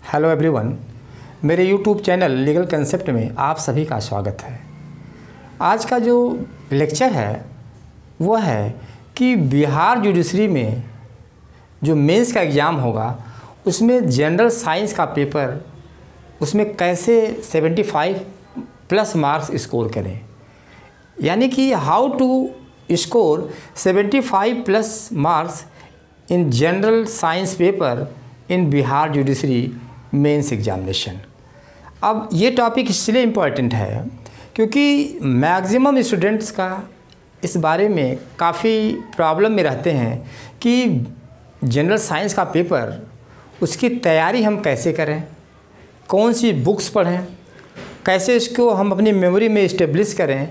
Hello everyone, मेरे YouTube channel legal concept में आप सभी का स्वागत है। आज का जो लेक्चर है वो है कि बिहार जुडिशरी में जो मेंस का एग्ज़ाम होगा उसमें जनरल साइंस का पेपर उसमें कैसे 75 प्लस मार्क्स स्कोर करें, यानी कि how to score 75 plus marks in general science paper in Bihar judiciary mains examination. अब ये टॉपिक इसलिए इम्पॉर्टेंट है क्योंकि मैक्सिमम स्टूडेंट्स का इस बारे में काफ़ी प्रॉब्लम में रहते हैं कि जनरल साइंस का पेपर उसकी तैयारी हम कैसे करें, कौन सी बुक्स पढ़ें, कैसे इसको हम अपनी मेमोरी में इस्टेब्लिश करें।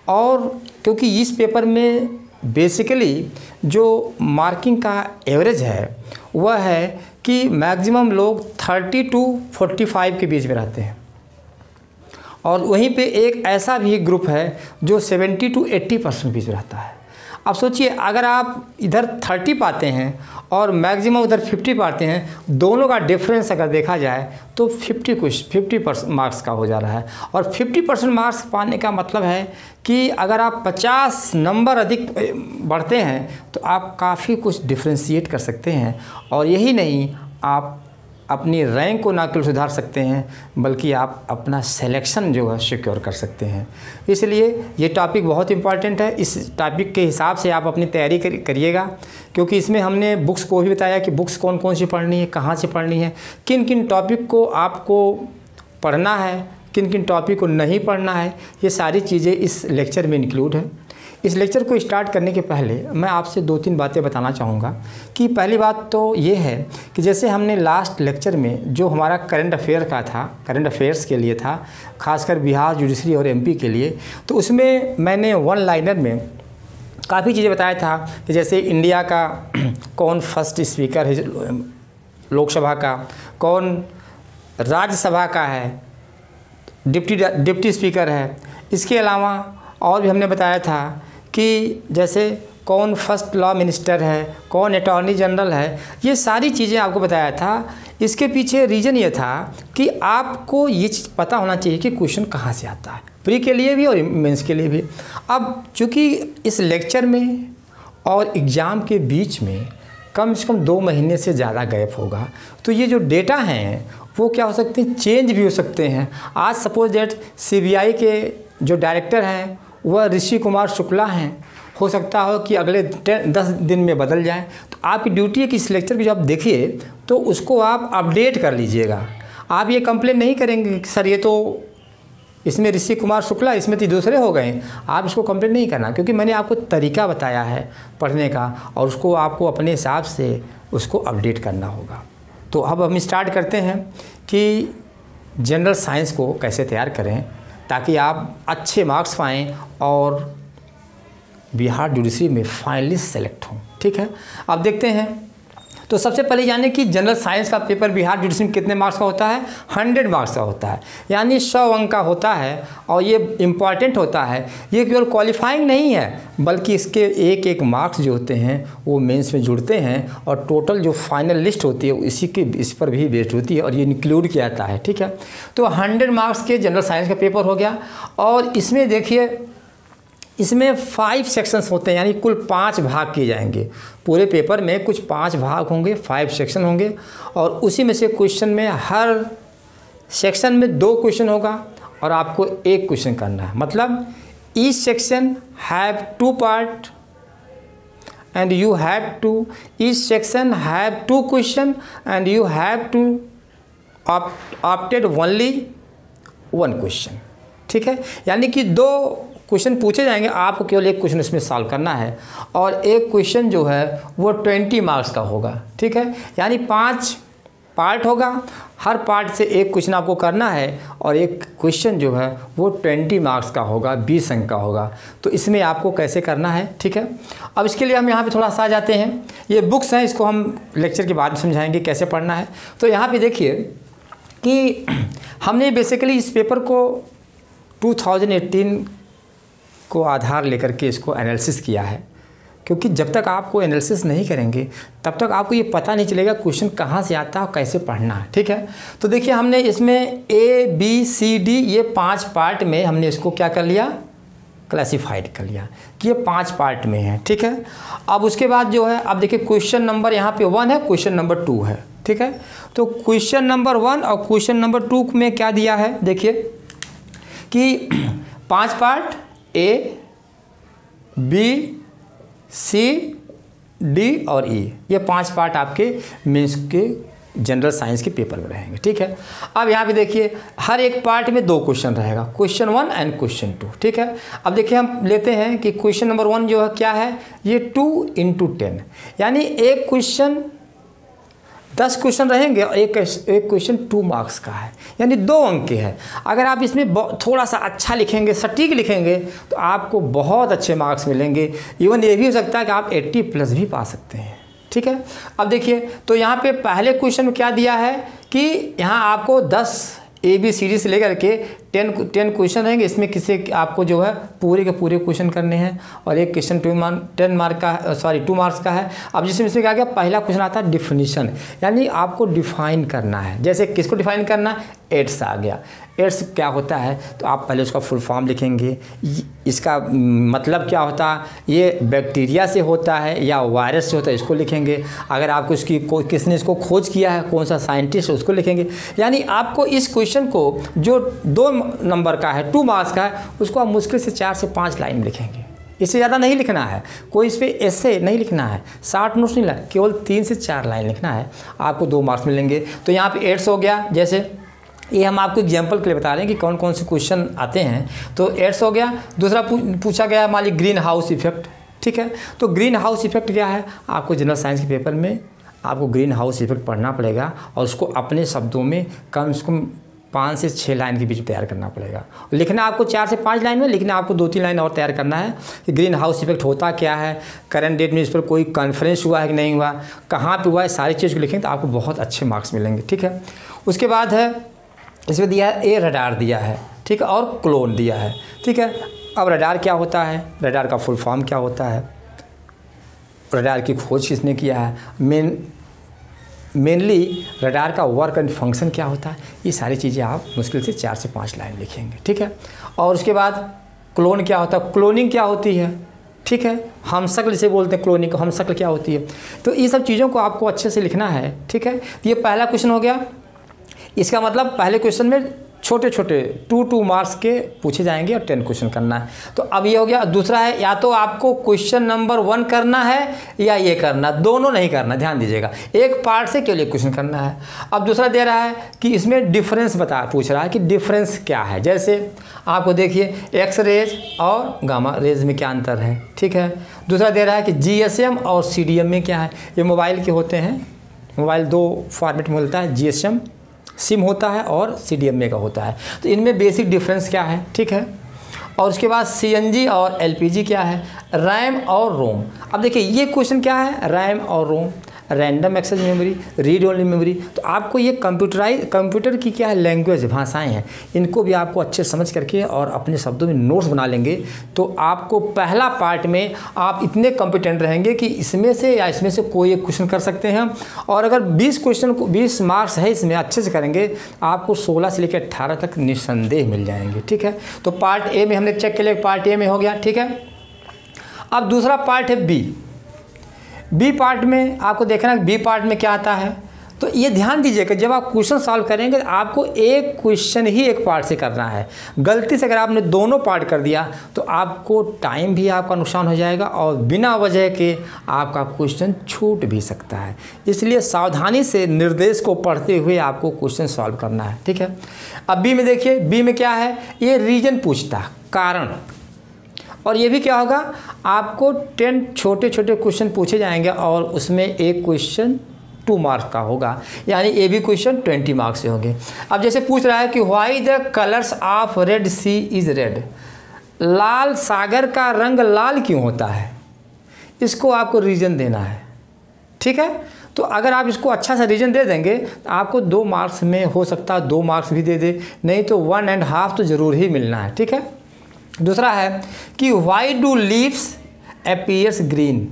और क्योंकि इस पेपर में बेसिकली जो मार्किंग का एवरेज है वह है कि मैक्सिमम लोग 30 to 45 के बीच में रहते हैं, और वहीं पे एक ऐसा भी ग्रुप है जो 70 to 80% बीच में रहता है। अब सोचिए, अगर आप इधर 30 पाते हैं और मैक्सिमम उधर 50 पाते हैं, दोनों का डिफरेंस अगर देखा जाए तो 50% मार्क्स का हो जा रहा है। और 50% मार्क्स पाने का मतलब है कि अगर आप 50 नंबर अधिक बढ़ते हैं तो आप काफ़ी कुछ डिफ्रेंशिएट कर सकते हैं, और यही नहीं, आप अपनी रैंक को ना केवल सुधार सकते हैं बल्कि आप अपना सिलेक्शन जो है सिक्योर कर सकते हैं। इसलिए ये टॉपिक बहुत इंपॉर्टेंट है। इस टॉपिक के हिसाब से आप अपनी तैयारी करिएगा, क्योंकि इसमें हमने बुक्स को भी बताया कि बुक्स कौन कौन सी पढ़नी है, कहाँ से पढ़नी है, किन किन टॉपिक को आपको पढ़ना है, किन किन टॉपिक को नहीं पढ़ना है। ये सारी चीज़ें इस लेक्चर में इंक्लूड है। इस लेक्चर को स्टार्ट करने के पहले मैं आपसे 2-3 बातें बताना चाहूँगा। कि पहली बात तो ये है कि जैसे हमने लास्ट लेक्चर में जो हमारा करंट अफेयर का था, करंट अफेयर्स के लिए था, खासकर बिहार जुडिशरी और एमपी के लिए, तो उसमें मैंने वन लाइनर में काफ़ी चीज़ें बताया था कि जैसे इंडिया का कौन फर्स्ट स्पीकर है लोकसभा का, कौन राज्यसभा का है, डिप्टी स्पीकर है। इसके अलावा और भी हमने बताया था कि जैसे कौन फर्स्ट लॉ मिनिस्टर है, कौन अटॉर्नी जनरल है। ये सारी चीज़ें आपको बताया था। इसके पीछे रीज़न ये था कि आपको ये चीज़ पता होना चाहिए कि क्वेश्चन कहाँ से आता है, प्री के लिए भी और मेंस के लिए भी। अब चूँकि इस लेक्चर में और एग्ज़ाम के बीच में कम से कम 2 महीने से ज़्यादा गैप होगा, तो ये जो डेटा हैं वो क्या हो सकते हैं, चेंज भी हो सकते हैं। आज सपोज दैट सीबीआई के जो डायरेक्टर हैं वह ऋषि कुमार शुक्ला हैं, हो सकता हो कि अगले 10 दिन में बदल जाए। तो आपकी ड्यूटी है कि इस लेक्चर को जब आप देखिए तो उसको आप अपडेट कर लीजिएगा। आप ये कंप्लेन नहीं करेंगे कि सर ये तो इसमें ऋषि कुमार शुक्ला, इसमें तो दूसरे हो गए। आप इसको कंप्लेन नहीं करना, क्योंकि मैंने आपको तरीका बताया है पढ़ने का, और उसको आपको अपने हिसाब से उसको अपडेट करना होगा। तो अब हम स्टार्ट करते हैं कि जनरल साइंस को कैसे तैयार करें ताकि आप अच्छे मार्क्स पाएँ और बिहार जुडिशरी में फाइनलिस्ट सेलेक्ट हों। ठीक है, अब देखते हैं। तो सबसे पहले जाने कि जनरल साइंस का पेपर बिहार जुडिशरी में कितने मार्क्स का होता है। 100 मार्क्स का होता है, यानी 100 अंक का होता है, और ये इम्पॉर्टेंट होता है। ये केवल क्वालिफाइंग नहीं है बल्कि इसके एक मार्क्स जो होते हैं वो मेंस में जुड़ते हैं, और टोटल जो फाइनल लिस्ट होती है इस पर भी बेस्ड होती है, और ये इंक्लूड किया जाता है। ठीक है, तो 100 मार्क्स के जनरल साइंस का पेपर हो गया। और इसमें देखिए, इसमें 5 सेक्शंस होते हैं, यानी कुल 5 भाग किए जाएंगे। पूरे पेपर में कुछ 5 भाग होंगे, 5 सेक्शन होंगे, और उसी में से क्वेश्चन में हर सेक्शन में 2 क्वेश्चन होगा और आपको 1 क्वेश्चन करना है। मतलब each section have 2 part and you have to, each section have 2 question and you have to opted only 1 question. ठीक है, यानी कि 2 क्वेश्चन पूछे जाएंगे, आपको केवल 1 क्वेश्चन इसमें सॉल्व करना है, और 1 क्वेश्चन जो है वो 20 मार्क्स का होगा। ठीक है, यानी 5 पार्ट होगा, हर पार्ट से 1 क्वेश्चन आपको करना है, और 1 क्वेश्चन जो है वो 20 मार्क्स का होगा, 20 अंक का होगा। तो इसमें आपको कैसे करना है। ठीक है, अब इसके लिए हम यहाँ पे थोड़ा सा आ जाते हैं। ये बुक्स हैं, इसको हम लेक्चर के बाद में समझाएंगे कैसे पढ़ना है। तो यहाँ पे देखिए कि हमने बेसिकली इस पेपर को 2018 को आधार लेकर के इसको एनालिसिस किया है। क्योंकि जब तक आपको एनालिसिस नहीं करेंगे तब तक आपको ये पता नहीं चलेगा क्वेश्चन कहाँ से आता है और कैसे पढ़ना है। ठीक है, तो देखिए हमने इसमें ABCD ये 5 पार्ट में हमने इसको क्या कर लिया, क्लासिफाइड कर लिया कि ये 5 पार्ट में है। ठीक है, अब उसके बाद जो है, अब देखिए क्वेश्चन नंबर यहाँ पे 1 है, क्वेश्चन नंबर 2 है। ठीक है, तो क्वेश्चन नंबर 1 और क्वेश्चन नंबर 2 में क्या दिया है, देखिए कि 5 part A B C D और E, ये 5 पार्ट आपके मेंस के जनरल साइंस के पेपर में रहेंगे। ठीक है, अब यहाँ पे देखिए हर एक पार्ट में 2 क्वेश्चन रहेगा, क्वेश्चन 1 एंड क्वेश्चन 2। ठीक है, अब देखिए हम लेते हैं कि क्वेश्चन नंबर 1 जो है क्या है, ये 2 × 10, यानी एक क्वेश्चन 10 क्वेश्चन रहेंगे और एक क्वेश्चन 2 मार्क्स का है, यानी 2 अंक के है। अगर आप इसमें थोड़ा सा अच्छा लिखेंगे, सटीक लिखेंगे, तो आपको बहुत अच्छे मार्क्स मिलेंगे। इवन ये भी हो सकता है कि आप 80+ भी पा सकते हैं। ठीक है, अब देखिए तो यहाँ पे पहले क्वेश्चन में क्या दिया है कि यहाँ आपको 10 ABCD से लेकर के 10 क्वेश्चन रहेंगे। इसमें किसी आपको जो है पूरे के पूरे क्वेश्चन करने हैं और एक क्वेश्चन 2 मार्क्स का है। अब जिसमें क्या गया, पहला क्वेश्चन आता है डिफिनीशन, यानी आपको डिफाइन करना है। जैसे किसको डिफाइन करना है, एड्स आ गया। एड्स क्या होता है, तो आप पहले उसका फुल फॉर्म लिखेंगे, इसका मतलब क्या होता है, ये बैक्टीरिया से होता है या वायरस से होता है, इसको लिखेंगे। अगर आपको इसकी किसने इसको खोज किया है, कौन सा साइंटिस्ट है, उसको लिखेंगे। यानी आपको इस क्वेश्चन को जो 2 नंबर का है, 2 मार्क्स का है, उसको आप मुश्किल से 4 से 5 लाइन में लिखेंगे। इससे ज़्यादा नहीं लिखना है, कोई इस पर ऐसे नहीं लिखना है, 60 नोट्स नहीं लिखना, केवल 3 से 4 लाइन लिखना है, आपको 2 मार्क्स मिलेंगे। तो यहाँ पे एड्स हो गया, जैसे ये हम आपको एग्जाम्पल के लिए बता रहे हैं कि कौन कौन से क्वेश्चन आते हैं। तो एड्स हो गया। दूसरा पूछा गया मान लीजिए ग्रीन हाउस इफेक्ट। ठीक है, तो ग्रीन हाउस इफेक्ट क्या है, आपको जनरल साइंस के पेपर में आपको ग्रीन हाउस इफेक्ट पढ़ना पड़ेगा और उसको अपने शब्दों में कम से कम 5 से 6 लाइन के बीच तैयार करना पड़ेगा। लिखना आपको 4 से 5 लाइन में, लिखना आपको 2-3 लाइन और तैयार करना है कि ग्रीन हाउस इफेक्ट होता क्या है, करंट डेट में इस पर कोई कॉन्फ्रेंस हुआ है कि नहीं हुआ, कहाँ पे हुआ है, सारी चीज़ को लिखेंगे तो आपको बहुत अच्छे मार्क्स मिलेंगे। ठीक है, उसके बाद है इसमें दिया है ए रडार दिया है। ठीक है, और क्लोन दिया है। ठीक है, अब रडार क्या होता है, रडार का फुल फॉर्म क्या होता है, रडार की खोज किसने किया है, मेनली रडार का वर्क एंड फंक्शन क्या होता है, ये सारी चीज़ें आप मुश्किल से 4 से 5 लाइन लिखेंगे। ठीक है, और उसके बाद क्लोन क्या होता है, क्लोनिंग क्या होती है। ठीक है, हम शक्ल से बोलते हैं क्लोनिंग को, हम शक्ल क्या होती है। तो ये सब चीज़ों को आपको अच्छे से लिखना है। ठीक है, ये पहला क्वेश्चन हो गया। इसका मतलब पहले क्वेश्चन में छोटे छोटे 2 मार्क्स के पूछे जाएंगे और 10 क्वेश्चन करना है। तो अब ये हो गया। दूसरा है, या तो आपको क्वेश्चन नंबर 1 करना है या ये करना, दोनों नहीं करना, ध्यान दीजिएगा, एक पार्ट से केवल एक क्वेश्चन करना है। अब दूसरा दे रहा है कि इसमें डिफरेंस पूछ रहा है कि डिफरेंस क्या है। जैसे आपको देखिए एक्स रेज और गामा रेज में क्या अंतर है। ठीक है, दूसरा दे रहा है कि GSM और CDM में क्या है। ये मोबाइल के होते हैं, मोबाइल 2 फॉर्मेट में मिलता है, GSM सिम होता है और CDM में का होता है। तो इनमें बेसिक डिफरेंस क्या है। ठीक है, और उसके बाद CNG और LPG क्या है, रैम और रोम। अब देखिए ये क्वेश्चन क्या है, रैम और ROM, random access memory, read only memory. तो आपको ये कंप्यूटर की क्या है, लैंग्वेज, भाषाएं हैं, इनको भी आपको अच्छे समझ करके और अपने शब्दों में नोट्स बना लेंगे तो आपको पहला पार्ट में आप इतने कॉम्पिटेंट रहेंगे कि इसमें से या इसमें से कोई एक क्वेश्चन कर सकते हैं। और अगर 20 क्वेश्चन को 20 मार्क्स है इसमें अच्छे से करेंगे, आपको 16 से लेकर 18 तक निस्संदेह मिल जाएंगे। ठीक है, तो पार्ट ए में हमने चेक के लिए पार्ट ए में हो गया। ठीक है, अब दूसरा पार्ट है बी पार्ट में आपको देखना है बी पार्ट में क्या आता है। तो ये ध्यान दीजिएगा, जब आप क्वेश्चन सॉल्व करेंगे तो आपको एक क्वेश्चन ही एक पार्ट से करना है। गलती से अगर आपने दोनों पार्ट कर दिया तो आपको टाइम भी आपका नुकसान हो जाएगा और बिना वजह के आपका क्वेश्चन छूट भी सकता है। इसलिए सावधानी से निर्देश को पढ़ते हुए आपको क्वेश्चन सॉल्व करना है। ठीक है, अब बी में देखिए, बी में क्या है, ये रीजन पूछता है, कारण। और ये भी क्या होगा, आपको 10 छोटे छोटे क्वेश्चन पूछे जाएंगे और उसमें एक क्वेश्चन 2 मार्क्स का होगा, यानी ये भी क्वेश्चन 20 मार्क्स से होंगे। अब जैसे पूछ रहा है कि why the colours of red sea is red, लाल सागर का रंग लाल क्यों होता है, इसको आपको रीजन देना है। ठीक है, तो अगर आप इसको अच्छा सा रीजन दे देंगे तो आपको 2 मार्क्स में हो सकता है 2 मार्क्स भी दे दे, नहीं तो 1.5 तो ज़रूर ही मिलना है। ठीक है, दूसरा है कि why do leaves appears green,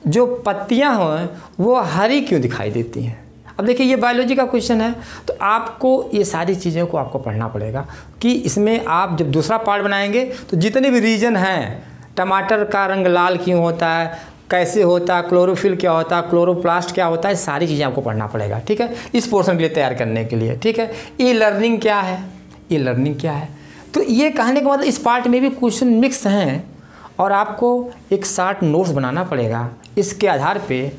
जो पत्तियां हों वो हरी क्यों दिखाई देती हैं। अब देखिए ये बायोलॉजी का क्वेश्चन है, तो आपको ये सारी चीज़ों को आपको पढ़ना पड़ेगा कि इसमें आप जब दूसरा पार्ट बनाएंगे तो जितने भी रीजन हैं, टमाटर का रंग लाल क्यों होता है, कैसे होता है, क्लोरोफिल क्या होता है, क्लोरोप्लास्ट क्या होता है, सारी चीज़ें आपको पढ़ना पड़ेगा, ठीक है, इस पोर्शन के लिए तैयार करने के लिए, ठीक है। ई लर्निंग क्या है, ई लर्निंग क्या है, तो ये कहने का मतलब इस पार्ट में भी क्वेश्चन मिक्स हैं और आपको एक शार्ट नोट्स बनाना पड़ेगा। इसके आधार पे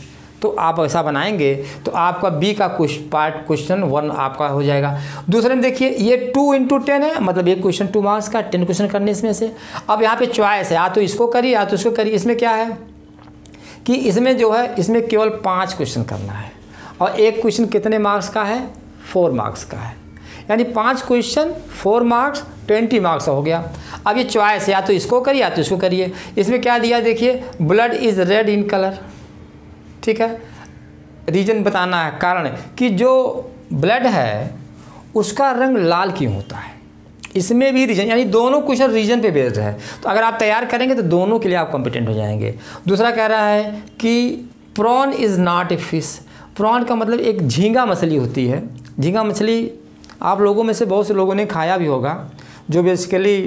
तो आप ऐसा बनाएंगे तो आपका बी का क्वेश्चन 1 आपका हो जाएगा। दूसरे में देखिए ये 2 × 10 है, मतलब एक क्वेश्चन 2 मार्क्स का, 10 क्वेश्चन करने इसमें से। अब यहाँ पे चॉइस है, या तो इसको करिए या तो इसको करिए। इसमें क्या है कि इसमें जो है इसमें केवल 5 क्वेश्चन करना है और एक क्वेश्चन कितने मार्क्स का है, 4 मार्क्स का है, यानी 5 क्वेश्चन 4 मार्क्स 20 मार्क्स हो गया। अब ये चॉइस है, या तो इसको करिए या तो इसको करिए। इसमें क्या दिया देखिए, blood is red in colour, ठीक है, रीजन बताना है, कारण कि जो ब्लड है उसका रंग लाल क्यों होता है, इसमें भी रीजन, यानी दोनों क्वेश्चन रीजन पे बेस्ड है। तो अगर आप तैयार करेंगे तो दोनों के लिए आप कॉम्पिटेंट हो जाएंगे। दूसरा कह रहा है कि prawn is not a fish, prawn का मतलब एक झींगा मछली होती है। झींगा मछली आप लोगों में से बहुत से लोगों ने खाया भी होगा, जो बेसिकली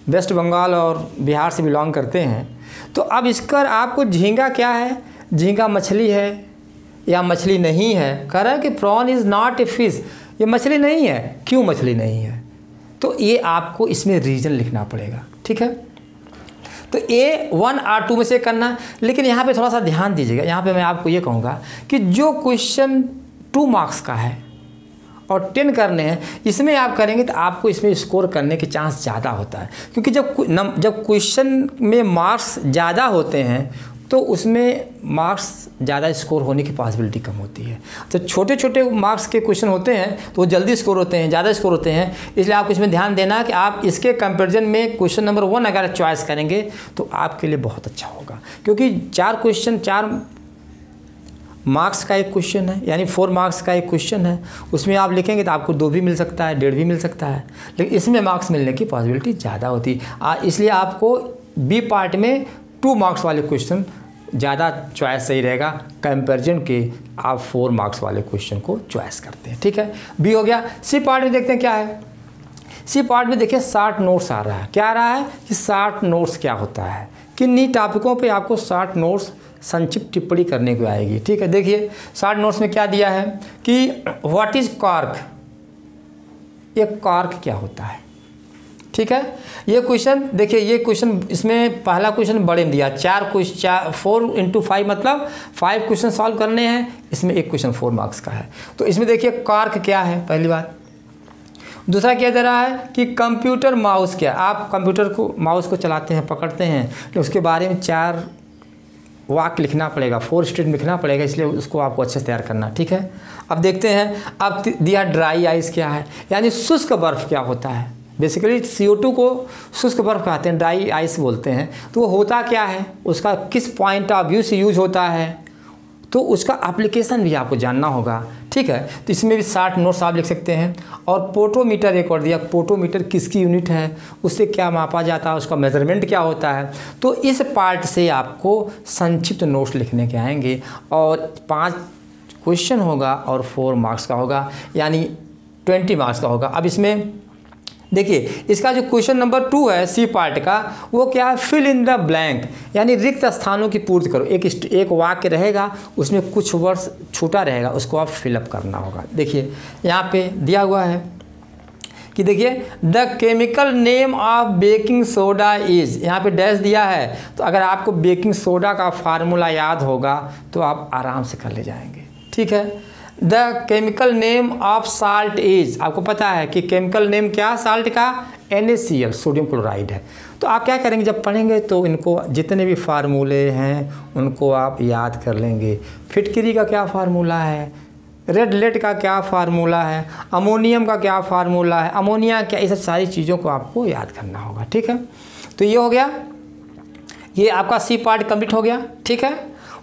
वेस्ट बंगाल और बिहार से बिलोंग करते हैं। तो अब इसका आपको झींगा क्या है, झींगा मछली है या मछली नहीं है, कह रहा है कि prawn is not a fish, ये मछली नहीं है, क्यों मछली नहीं है, तो ये आपको इसमें रीजन लिखना पड़ेगा, ठीक है। तो ए 1 और 2 में से करना, लेकिन यहाँ पे थोड़ा सा ध्यान दीजिएगा। यहाँ पे मैं आपको ये कहूँगा कि जो क्वेश्चन 2 मार्क्स का है और 10 करने हैं, इसमें आप करेंगे तो आपको इसमें स्कोर करने के चांस ज़्यादा होता है, क्योंकि जब क्वेश्चन में मार्क्स ज़्यादा होते हैं तो उसमें मार्क्स ज़्यादा स्कोर होने की पॉसिबिलिटी कम होती है। तो छोटे छोटे मार्क्स के क्वेश्चन होते हैं तो वो जल्दी स्कोर होते हैं, ज़्यादा स्कोर होते हैं, इसलिए आपको इसमें ध्यान देना कि आप इसके कंपैरिजन में क्वेश्चन नंबर 1 अगर चॉइस करेंगे तो आपके लिए बहुत अच्छा होगा, क्योंकि 4 मार्क्स का एक क्वेश्चन है, यानी 4 मार्क्स का एक क्वेश्चन है, उसमें आप लिखेंगे तो आपको 2 भी मिल सकता है, 1.5 भी मिल सकता है, लेकिन इसमें मार्क्स मिलने की पॉसिबिलिटी ज़्यादा होती है। इसलिए आपको बी पार्ट में 2 मार्क्स वाले क्वेश्चन ज़्यादा चॉइस सही रहेगा कंपैरिजन के आप 4 मार्क्स वाले क्वेश्चन को चॉइस करते हैं, ठीक है। बी हो गया। सी पार्ट में देखते हैं क्या है। सी पार्ट में देखिए शार्ट नोट्स आ रहा है। क्या आ रहा है कि शार्ट नोट्स क्या होता है, किन्हीं टॉपिकों पे आपको शार्ट नोट्स संक्षिप्त टिप्पणी करने को आएगी, ठीक है। देखिए शार्ट नोट्स में क्या दिया है कि व्हाट इज़ कॉर्क, ये कॉर्क क्या होता है, ठीक है। ये क्वेश्चन देखिए, ये क्वेश्चन इसमें पहला क्वेश्चन बड़े में दिया, 4 4 × 5 मतलब 5 क्वेश्चन सॉल्व करने हैं, इसमें एक क्वेश्चन 4 मार्क्स का है। तो इसमें देखिए कॉर्क क्या है पहली बात। दूसरा क्या दे रहा है कि कंप्यूटर माउस क्या, आप कंप्यूटर को माउस को चलाते हैं, पकड़ते हैं, तो उसके बारे में 4 वाक्य लिखना पड़ेगा, 4 स्टेटमेंट लिखना पड़ेगा, इसलिए उसको आपको अच्छे से तैयार करना, ठीक है। अब देखते हैं, अब दिया ड्राई आइस क्या है, यानी शुष्क बर्फ़ क्या होता है। बेसिकली CO2 को शुष्क बर्फ़ कहते हैं, ड्राई आइस बोलते हैं। तो वो होता क्या है, उसका किस पॉइंट ऑफ व्यू से यूज होता है, तो उसका एप्लीकेशन भी आपको जानना होगा, ठीक है। तो इसमें भी 60 नोट्स आप लिख सकते हैं। और पोटोमीटर एक और दिया, पोटोमीटर किसकी यूनिट है, उससे क्या मापा जाता है, उसका मेजरमेंट क्या होता है। तो इस पार्ट से आपको संक्षिप्त नोट्स लिखने के आएंगे और 5 क्वेश्चन होगा और 4 मार्क्स का होगा, यानी 20 मार्क्स का होगा। अब इसमें देखिए इसका जो क्वेश्चन नंबर 2 है सी पार्ट का, वो क्या है, फिल इन द ब्लैंक, यानी रिक्त स्थानों की पूर्ति करो। एक वाक्य रहेगा, उसमें कुछ वर्ड्स छूटा रहेगा, उसको आप फिलअप करना होगा। देखिए यहाँ पे दिया हुआ है कि देखिए the chemical name of baking soda is, यहाँ पे डैश दिया है। तो अगर आपको बेकिंग सोडा का फार्मूला याद होगा तो आप आराम से कर ले जाएंगे, ठीक है। The chemical name of salt is, आपको पता है कि केमिकल नेम क्या साल्ट का, NaCl, सोडियम क्लोराइड है। तो आप क्या करेंगे, जब पढ़ेंगे तो इनको जितने भी फार्मूले हैं उनको आप याद कर लेंगे। फिटकरी का क्या फार्मूला है, रेड लेड का क्या फार्मूला है, अमोनियम का क्या फार्मूला है, अमोनिया क्या, ये सब सारी चीज़ों को आपको याद करना होगा, ठीक है। तो ये हो गया, ये आपका सी पार्ट कंप्लीट हो गया, ठीक है।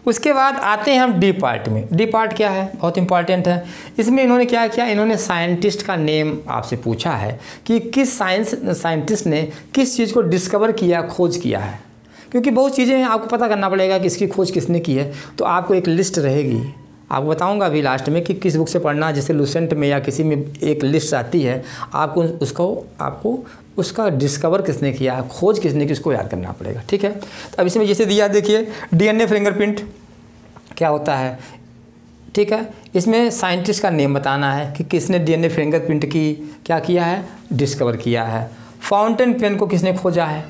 उसके बाद आते हैं हम डी पार्ट में। डी पार्ट क्या है, बहुत इंपॉर्टेंट है। इसमें इन्होंने क्या किया, इन्होंने साइंटिस्ट का नेम आपसे पूछा है कि किस साइंटिस्ट ने किस चीज़ को डिस्कवर किया, खोज किया है। क्योंकि बहुत चीज़ें आपको पता करना पड़ेगा कि इसकी खोज किसने की है। तो आपको एक लिस्ट रहेगी, आपको बताऊंगा अभी लास्ट में कि किस बुक से पढ़ना, जैसे लूसेंट में या किसी में एक लिस्ट आती है, आपको उसका डिस्कवर किसने किया, खोज किसने की, उसको याद करना पड़ेगा। ठीक है, तो अब इसमें जैसे दिया, देखिए DNA फिंगरप्रिंट क्या होता है। ठीक है, इसमें साइंटिस्ट का नेम बताना है कि किसने DNA फिंगरप्रिंट की क्या किया है, डिस्कवर किया है। फाउंटेन पेन को किसने खोजा है।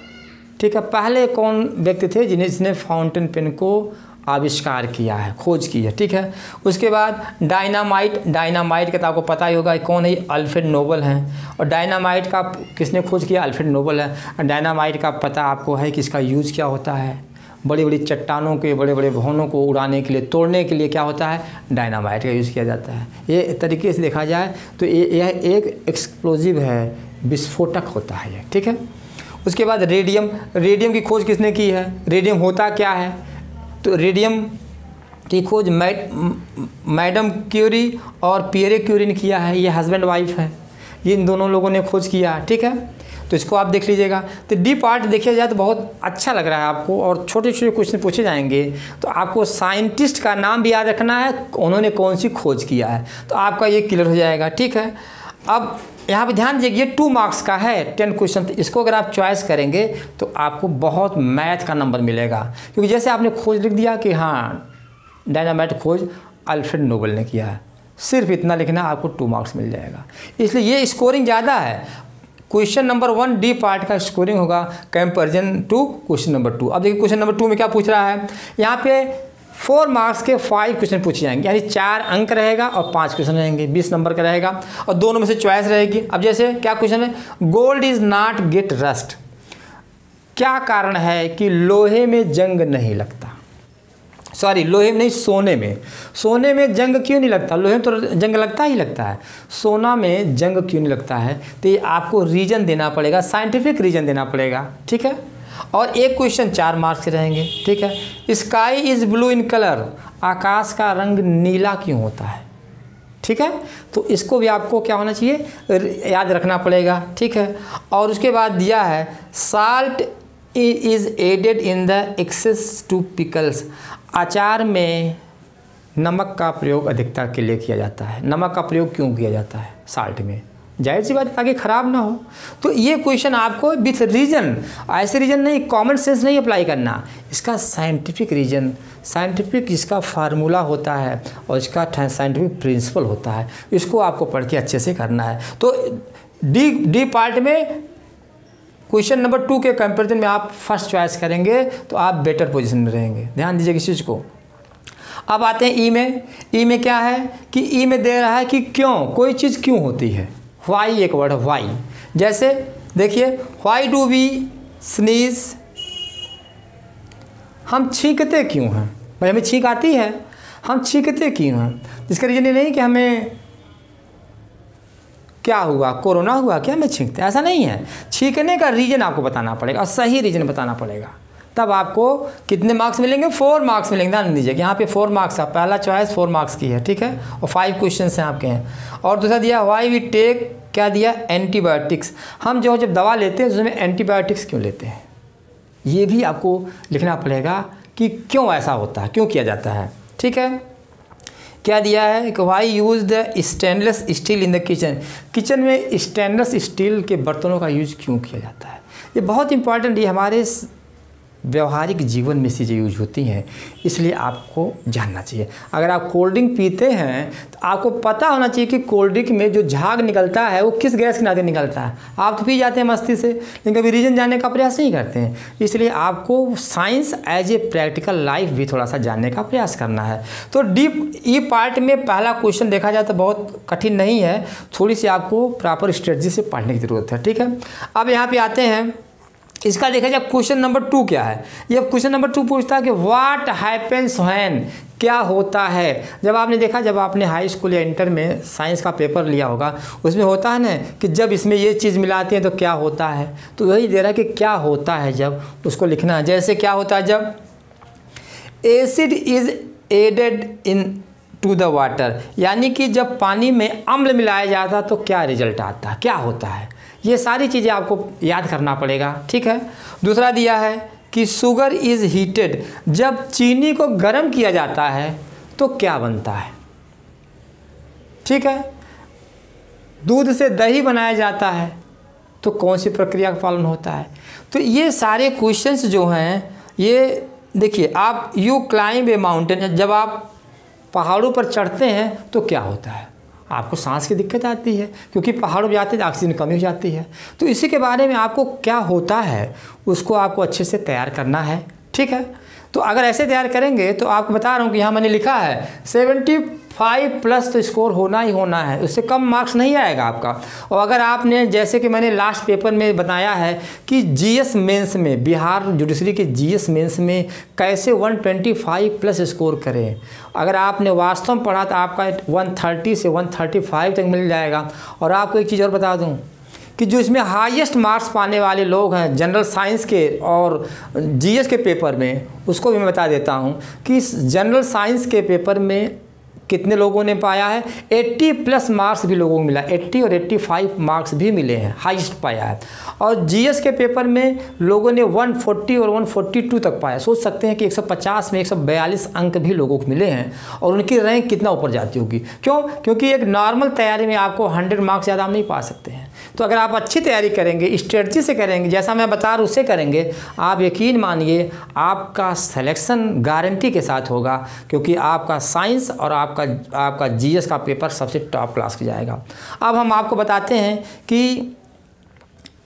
ठीक है, पहले कौन व्यक्ति थे जिसने फाउंटेन पेन को आविष्कार किया है, खोज की है। ठीक है, उसके बाद डायनामाइट का तो आपको पता ही होगा कौन है, अल्फ्रेड नोबल हैं। और डायनामाइट का किसने खोज किया, अल्फ्रेड नोबल है। डायनामाइट का पता आपको है कि इसका यूज़ क्या होता है, बड़ी बड़ी चट्टानों के, बड़े बड़े भवनों को उड़ाने के लिए, तोड़ने के लिए क्या होता है, डायनामाइट का यूज़ किया जाता है। ये तरीके से देखा जाए तो यह एक एक्सप्लोजिव है, विस्फोटक होता है ये। ठीक है, उसके बाद रेडियम की खोज किसने की है, रेडियम होता क्या है। तो रेडियम की खोज मैडम क्यूरी और पियरे क्यूरी ने किया है, ये हस्बैंड वाइफ है, ये इन दोनों लोगों ने खोज किया। ठीक है, तो इसको आप देख लीजिएगा। तो डी पार्ट देखिए जाए तो बहुत अच्छा लग रहा है आपको, और छोटे छोटे क्वेश्चन पूछे जाएंगे। तो आपको साइंटिस्ट का नाम भी याद रखना है, उन्होंने कौन सी खोज किया है, तो आपका ये क्लियर हो जाएगा। ठीक है, अब यहाँ पे ध्यान दीजिए 2 मार्क्स का है 10 क्वेश्चन, तो इसको अगर आप चॉइस करेंगे तो आपको बहुत मैथ का नंबर मिलेगा। क्योंकि जैसे आपने खोज लिख दिया कि हाँ डायनामाइट खोज अल्फ्रेड नोबल ने किया है, सिर्फ इतना लिखना, आपको 2 मार्क्स मिल जाएगा। इसलिए ये स्कोरिंग ज़्यादा है। क्वेश्चन नंबर 1 डी पार्ट का स्कोरिंग होगा कंपैरिजन टू क्वेश्चन नंबर 2। अब देखिए क्वेश्चन नंबर 2 में क्या पूछ रहा है, यहाँ पे 4 मार्क्स के 5 क्वेश्चन पूछे जाएंगे, यानी 4 अंक रहेगा और 5 क्वेश्चन रहेंगे, 20 नंबर का रहेगा, और दोनों में से चॉइस रहेगी। अब जैसे क्या क्वेश्चन है, gold is not gate rust, क्या कारण है कि लोहे में जंग नहीं लगता। सॉरी, लोहे में नहीं, सोने में जंग क्यों नहीं लगता, लोहे में तो जंग लगता ही लगता है, सोना में जंग क्यों नहीं लगता है। तो ये आपको रीजन देना पड़ेगा, साइंटिफिक रीजन देना पड़ेगा। ठीक है, और एक क्वेश्चन 4 मार्क्स के रहेंगे। ठीक है, sky is blue in colour, आकाश का रंग नीला क्यों होता है। ठीक है, तो इसको भी आपको क्या होना चाहिए, याद रखना पड़ेगा। ठीक है, और उसके बाद दिया है salt is added in the excess to pickles, अचार में नमक का प्रयोग अधिकता के लिए किया जाता है। नमक का प्रयोग क्यों किया जाता है साल्ट में, जाहिर सी बात ताकि ख़राब ना हो। तो ये क्वेश्चन आपको विथ रीजन, ऐसे रीजन नहीं, कॉमन सेंस नहीं अप्लाई करना, इसका साइंटिफिक रीजन, साइंटिफिक इसका फार्मूला होता है और इसका साइंटिफिक प्रिंसिपल होता है, इसको आपको पढ़ के अच्छे से करना है। तो डी पार्ट में क्वेश्चन नंबर 2 के कंपैरिजन में आप फर्स्ट चॉइस करेंगे तो आप बेटर पोजीशन में रहेंगे, ध्यान दीजिए इस चीज़ को। अब आते हैं ई में क्या है कि ई में दे रहा है कि क्यों, कोई चीज़ क्यों होती है, वाई एक वर्ड है, वाई। जैसे देखिए, वाई डू वी स्नीज, हम छींकते क्यों हैं, भाई हमें छींक आती है, हम छींकते क्यों हैं। इसका रीजन ये नहीं कि हमें क्या हुआ, कोरोना हुआ क्या हमें छींकते, ऐसा नहीं है। छींकने का रीजन आपको बताना पड़ेगा और सही रीजन बताना पड़ेगा, तब आपको कितने मार्क्स मिलेंगे, 4 मार्क्स मिलेंगे। ध्यान दीजिए कि यहाँ पे 4 मार्क्स है, पहला चॉइस 4 मार्क्स की है। ठीक है, और 5 क्वेश्चन हैं आपके हैं। और दूसरा दिया वाई वी टेक, क्या दिया, एंटीबायोटिक्स, हम जब दवा लेते हैं तो उसमें एंटीबायोटिक्स क्यों लेते हैं, ये भी आपको लिखना पड़ेगा कि क्यों ऐसा होता है, क्यों किया जाता है। ठीक है, क्या दिया है कि why use the stainless steel in the kitchen, kitchen में स्टेनलेस स्टील के बर्तनों का यूज़ क्यों किया जाता है। ये बहुत इंपॉर्टेंट, ये हमारे व्यवहारिक जीवन में चीज़ें यूज होती हैं, इसलिए आपको जानना चाहिए। अगर आप कोल्ड ड्रिंक पीते हैं तो आपको पता होना चाहिए कि कोल्ड ड्रिंक में जो झाग निकलता है वो किस गैस के नाते निकलता है। आप तो पी जाते हैं मस्ती से, लेकिन कभी रीजन जानने का प्रयास नहीं करते हैं। इसलिए आपको science as a practical life भी थोड़ा सा जानने का प्रयास करना है। तो डीप ई पार्ट में पहला क्वेश्चन देखा जाए तो बहुत कठिन नहीं है, थोड़ी सी आपको प्रॉपर स्ट्रेटजी से पढ़ने की ज़रूरत है। ठीक है, अब यहाँ पे आते हैं, इसका देखा जाए क्वेश्चन नंबर 2 क्या है। ये क्वेश्चन नंबर 2 पूछता है कि व्हाट हैपेंस व्हेन, क्या होता है। जब आपने देखा, जब आपने हाई स्कूल या इंटर में साइंस का पेपर लिया होगा, उसमें होता है ना कि जब इसमें ये चीज़ मिलाते हैं तो क्या होता है, तो वही दे रहा है कि क्या होता है जब, उसको लिखना है। जैसे क्या होता है जब acid is added in to the water, यानी कि जब पानी में अम्ल मिलाया जाता तो क्या रिजल्ट आता है, क्या होता है। ये सारी चीज़ें आपको याद करना पड़ेगा। ठीक है, दूसरा दिया है कि शुगर इज़ हीटेड, जब चीनी को गर्म किया जाता है तो क्या बनता है। ठीक है, दूध से दही बनाया जाता है तो कौन सी प्रक्रिया का पालन होता है। तो ये सारे क्वेश्चंस जो हैं, ये देखिए, आप यू क्लाइंब ए माउंटेन, जब आप पहाड़ों पर चढ़ते हैं तो क्या होता है, आपको सांस की दिक्कत आती है, क्योंकि पहाड़ों पर जाते हैं ऑक्सीजन कमी हो जाती है। तो इसी के बारे में आपको क्या होता है उसको आपको अच्छे से तैयार करना है। ठीक है, तो अगर ऐसे तैयार करेंगे तो आपको बता रहा हूँ कि यहाँ मैंने लिखा है 75+ तो स्कोर होना ही होना है, उससे कम मार्क्स नहीं आएगा आपका। और अगर आपने, जैसे कि मैंने लास्ट पेपर में बताया है कि जीएस मेंस में, बिहार जुडिशरी के जीएस मेंस में कैसे 125+ स्कोर करें, अगर आपने वास्तव में पढ़ा तो आपका 130 से 135 तक मिल जाएगा। और आपको एक चीज़ और बता दूँ कि जो इसमें हाईएस्ट मार्क्स पाने वाले लोग हैं जनरल साइंस के और जीएस के पेपर में, उसको भी मैं बता देता हूं कि इस जनरल साइंस के पेपर में कितने लोगों ने पाया है, 80+ मार्क्स भी लोगों को मिला, 80 और 85 मार्क्स भी मिले हैं, हाईएस्ट पाया है। और जीएस के पेपर में लोगों ने 140 और 142 तक पाया। सोच सकते हैं कि 150 में 142 अंक भी लोगों को मिले हैं, और उनकी रैंक कितना ऊपर जाती होगी। क्यों? क्योंकि एक नॉर्मल तैयारी में आपको 100 मार्क्स ज़्यादा हम नहीं पा सकते हैं। तो अगर आप अच्छी तैयारी करेंगे, स्ट्रेटजी से करेंगे, जैसा मैं बता रहा हूँ उससे करेंगे, आप यकीन मानिए आपका सिलेक्शन गारंटी के साथ होगा, क्योंकि आपका साइंस और आपका जीएस का पेपर सबसे टॉप क्लास का जाएगा। अब हम आपको बताते हैं कि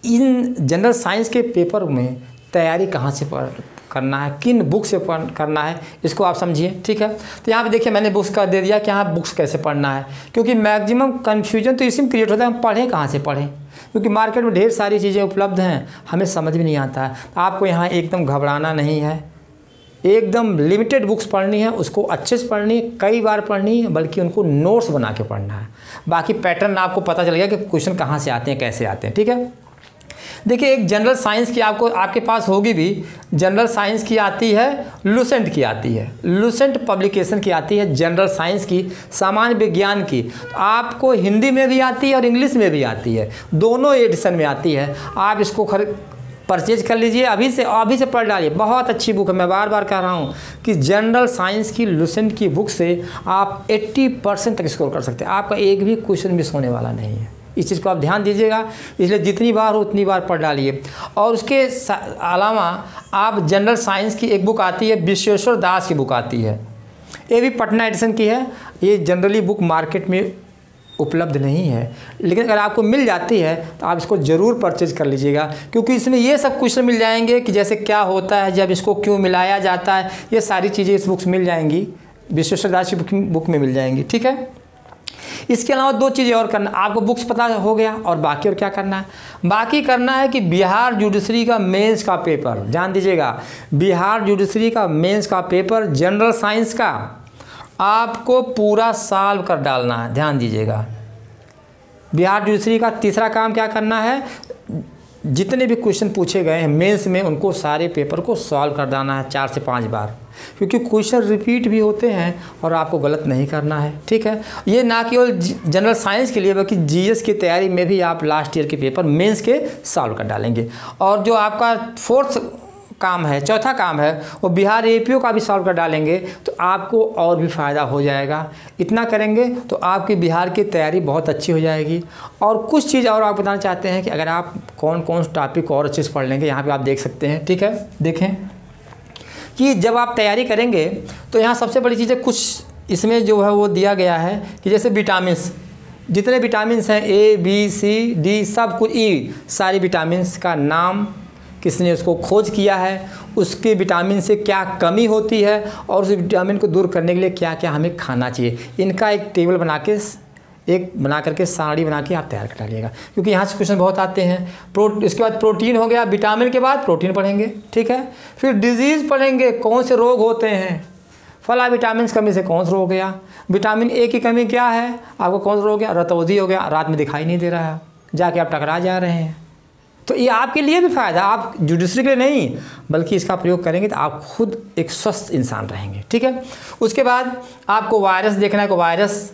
इन जनरल साइंस के पेपर में तैयारी कहाँ से करना है, किन बुक से करना है, इसको आप समझिए। ठीक है, तो यहाँ पे देखिए मैंने बुक्स का दे दिया कि हाँ बुक्स कैसे पढ़ना है, क्योंकि मैक्सिमम कन्फ्यूजन तो इसी में क्रिएट होता है, हम पढ़ें कहाँ से पढ़ें, क्योंकि मार्केट में ढेर सारी चीज़ें उपलब्ध हैं, हमें समझ भी नहीं आता है। आपको यहाँ एकदम घबराना नहीं है, एकदम लिमिटेड बुक्स पढ़नी है, उसको अच्छे से पढ़नी है, कई बार पढ़नी है, बल्कि उनको नोट्स बना के पढ़ना है। बाकी पैटर्न आपको पता चल गया कि क्वेश्चन कहाँ से आते हैं, कैसे आते हैं। ठीक है, देखिए एक जनरल साइंस की आपके पास होगी भी, जनरल साइंस की आती है, लुसेंट की आती है, लुसेंट पब्लिकेशन की आती है जनरल साइंस की, सामान्य विज्ञान की। तो आपको हिंदी में भी आती है और इंग्लिश में भी आती है, दोनों एडिशन में आती है। आप इसको परचेज कर लीजिए, अभी से पढ़ डालिए, बहुत अच्छी बुक है। मैं बार बार कह रहा हूँ कि जनरल साइंस की लुसेंट की बुक से आप 80% तक स्कोर कर सकते हैं, आपका एक भी क्वेश्चन मिस होने वाला नहीं है। इस चीज़ को आप ध्यान दीजिएगा, इसलिए जितनी बार हो उतनी बार पढ़ डालिए। और उसके अलावा आप जनरल साइंस की एक बुक आती है, विश्वेश्वर दास की बुक आती है, ये भी पटना एडिशन की है। ये जनरली बुक मार्केट में उपलब्ध नहीं है, लेकिन अगर आपको मिल जाती है तो आप इसको ज़रूर परचेज कर लीजिएगा, क्योंकि इसमें ये सब क्वेश्चन मिल जाएंगे कि जैसे क्या होता है जब इसको क्यों मिलाया जाता है, ये सारी चीज़ें इस बुक्स मिल जाएंगी, विश्वेश्वर दास की बुक में मिल जाएंगी। ठीक है, इसके अलावा दो चीज़ें और करना, आपको बुक्स पता हो गया, और बाकी और क्या करना है, बाकी करना है कि बिहार जुडिशरी का मेंस का पेपर, जान दीजिएगा बिहार जुडिशरी का मेंस का पेपर जनरल साइंस का आपको पूरा सॉल्व कर डालना है। ध्यान दीजिएगा, बिहार जुडिशरी का तीसरा काम क्या करना है, जितने भी क्वेश्चन पूछे गए हैं मेंस में उनको सारे पेपर को सॉल्व कर देना है 4 से 5 बार, क्योंकि क्वेश्चन रिपीट भी होते हैं और आपको गलत नहीं करना है। ठीक है, ये ना केवल जनरल साइंस के लिए बल्कि जीएस की तैयारी में भी आप लास्ट ईयर के पेपर मेंस के सॉल्व कर डालेंगे। और जो आपका चौथा काम है वो बिहार एपीओ का भी सॉल्व कर डालेंगे, तो आपको और भी फ़ायदा हो जाएगा। इतना करेंगे तो आपकी बिहार की तैयारी बहुत अच्छी हो जाएगी। और कुछ चीज़ और आप बताना चाहते हैं कि अगर आप कौन कौन टॉपिक और अच्छे से पढ़ लेंगे, यहाँ पे आप देख सकते हैं। ठीक है, देखें कि जब आप तैयारी करेंगे तो यहाँ सबसे बड़ी चीज़ है, कुछ इसमें जो है वो दिया गया है कि जैसे विटामिन्स, जितने विटामिन्स हैं A, B, C, D सब कुछ, E सारी विटामिन्स का नाम, किसने उसको खोज किया है, उसके विटामिन से क्या कमी होती है, और उस विटामिन को दूर करने के लिए क्या क्या हमें खाना चाहिए, इनका एक टेबल बना करके साड़ी बना के आप तैयार कर डालिएगा, क्योंकि यहाँ से क्वेश्चन बहुत आते हैं। इसके बाद प्रोटीन हो गया, विटामिन के बाद प्रोटीन पढ़ेंगे। ठीक है, फिर डिजीज़ पढ़ेंगे, कौन से रोग होते हैं, फला विटामिन कमी से कौन सा रोग हो गया, विटामिन ए की कमी क्या है, आपको कौन सा रोग हो गया, रतौंधी हो गया, रात में दिखाई नहीं दे रहा है, जाके आप टकरा जा रहे हैं। तो ये आपके लिए भी फ़ायदा, आप जुडिशरी के लिए नहीं बल्कि इसका प्रयोग करेंगे तो आप खुद एक स्वस्थ इंसान रहेंगे। ठीक है, उसके बाद आपको वायरस देखना है कि वायरस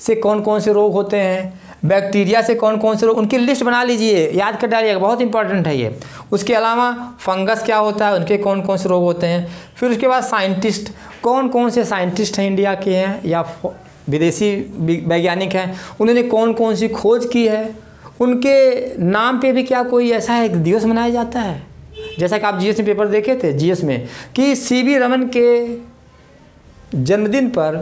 से कौन कौन से रोग होते हैं, बैक्टीरिया से कौन कौन से रोग, उनकी लिस्ट बना लीजिए, याद कर डालिएगा, बहुत इंपॉर्टेंट है ये। उसके अलावा फंगस क्या होता है, उनके कौन कौन से रोग होते हैं। फिर उसके बाद साइंटिस्ट, कौन कौन से साइंटिस्ट हैं इंडिया के हैं या विदेशी वैज्ञानिक हैं, उन्होंने कौन कौन सी खोज की है, उनके नाम पे भी क्या कोई ऐसा एक दिवस मनाया जाता है। जैसा कि आप जीएस में पेपर देखे थे, जीएस में, कि सीवी रमन के जन्मदिन पर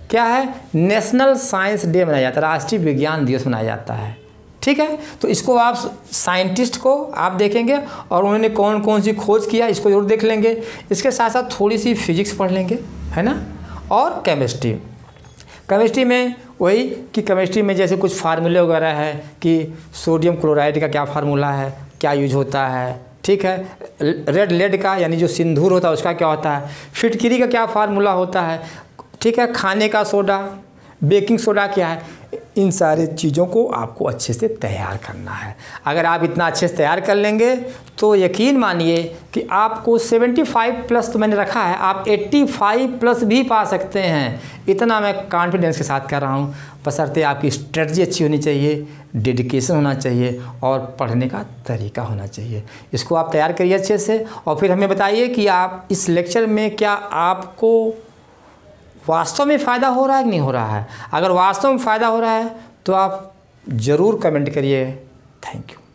क्या है, नेशनल साइंस डे मनाया जाता है, राष्ट्रीय विज्ञान दिवस मनाया जाता है। ठीक है, तो इसको आप साइंटिस्ट को आप देखेंगे और उन्होंने कौन कौन सी खोज किया, इसको जरूर देख लेंगे। इसके साथ साथ थोड़ी सी फिजिक्स पढ़ लेंगे, है ना, और केमिस्ट्री। केमिस्ट्री में वही कि केमिस्ट्री में जैसे कुछ फार्मूले वगैरह है कि सोडियम क्लोराइड का क्या फार्मूला है, क्या यूज होता है, ठीक है, रेड लेड का यानी जो सिंदूर होता है उसका क्या होता है, फिटकिरी का क्या फार्मूला होता है, ठीक है, खाने का सोडा, बेकिंग सोडा क्या है, इन सारे चीज़ों को आपको अच्छे से तैयार करना है। अगर आप इतना अच्छे से तैयार कर लेंगे तो यकीन मानिए कि आपको 75 प्लस तो मैंने रखा है, आप 85 प्लस भी पा सकते हैं। इतना मैं कॉन्फिडेंस के साथ कर रहा हूँ, बशर्ते आपकी स्ट्रेटजी अच्छी होनी चाहिए, डेडिकेशन होना चाहिए और पढ़ने का तरीका होना चाहिए। इसको आप तैयार करिए अच्छे से और फिर हमें बताइए कि आप इस लेक्चर में क्या आपको वास्तव में फ़ायदा हो रहा है कि नहीं हो रहा है। अगर वास्तव में फ़ायदा हो रहा है तो आप ज़रूर कमेंट करिए। Thank you.